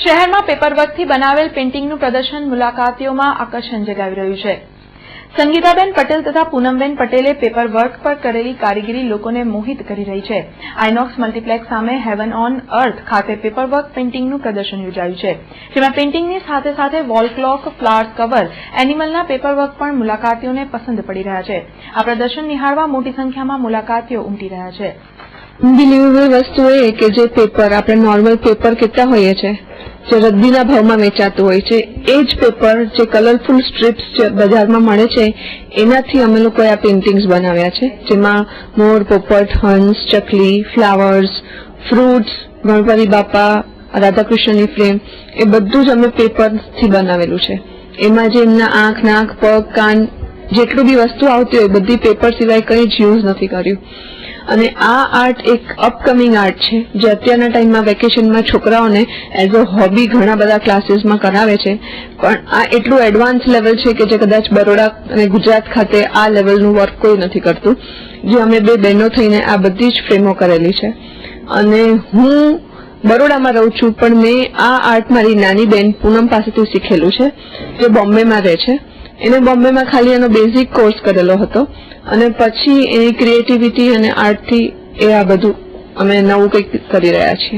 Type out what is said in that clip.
શહેરમાં પેપરવર્કથી બનાવેલ પેઇન્ટિંગનું પ્રદર્શન મુલાકાતીઓમાં આકર્ષણ જગાવી રહ્યું છે. સંગીતાબેન પટેલ તથા પૂનમબેન પટેલે પેપરવર્ક પર કરેલી કારીગરી લોકોને મોહિત કરી રહી છે. આઇનોક્સ મલ્ટીપ્લેક્સ સામે હેવન ઓન અર્થ ખાતે પેપરવર્ક પેઇન્ટિંગનું પ્રદર્શન યોજાયું છે, જેમાં પેઇન્ટિંગની સાથે સાથે વોલ ક્લોક, ફ્લાવર કવર, એનિમલના પેપરવર્ક પણ મુલાકાતીઓને પસંદ પડી રહ્યા છે. આ પ્રદર્શન નિહાળવા મોટી સંખ્યામાં મુલાકાતીઓ ઉમટી રહ્યા છે. અનબિલીવેબલ વસ્તુ એ કે જે પેપર આપણે નોર્મલ પેપર કેટલા હોઈએ છે જે રદ્દીના ભાવમાં વેચાતું હોય છે, એ જ પેપર જે કલરફુલ સ્ટ્રીપ્સ બજારમાં મળે છે એનાથી અમે લોકોએ આ પેઇન્ટિંગ્સ બનાવ્યા છે, જેમાં મોર, પોપટ, હંસ, ચકલી, ફ્લાવર્સ, ફ્રૂટ્સ, ગણપતિ બાપા, રાધાકૃષ્ણની ફ્રેમ, એ બધું જ અમે પેપરથી બનાવેલું છે. એમાં જે એમના આંખ, નાક, પગ, કાન જેટલું બી વસ્તુ આવતી હોય બધી પેપર સિવાય કંઈ જ યુઝ નથી કર્યું. અને આ આર્ટ એક અપકમિંગ આર્ટ છે જે અત્યારના ટાઈમમાં વેકેશનમાં છોકરાઓને એઝ અ હોબી ઘણા બધા ક્લાસીસમાં કરાવે છે, પણ આ એટલું એડવાન્સ લેવલ છે કે જે કદાચ બરોડા અને ગુજરાત ખાતે આ લેવલનું વર્ક કોઈ નથી કરતું. જે અમે બે બહેનો થઈને આ બધી જ ફ્રેમો કરેલી છે. અને હું બરોડામાં રહું છું, પણ મેં આ આર્ટ મારી નાની બેન પૂનમ પાસેથી શીખેલું છે, જે બોમ્બેમાં રહે છે. એને બોમ્બેમાં ખાલી એનો બેઝિક કોર્સ કરેલો હતો અને પછી એની ક્રિએટિવિટી અને આર્ટથી એ આ બધું અમે નવું કંઈક કરી રહ્યા છીએ.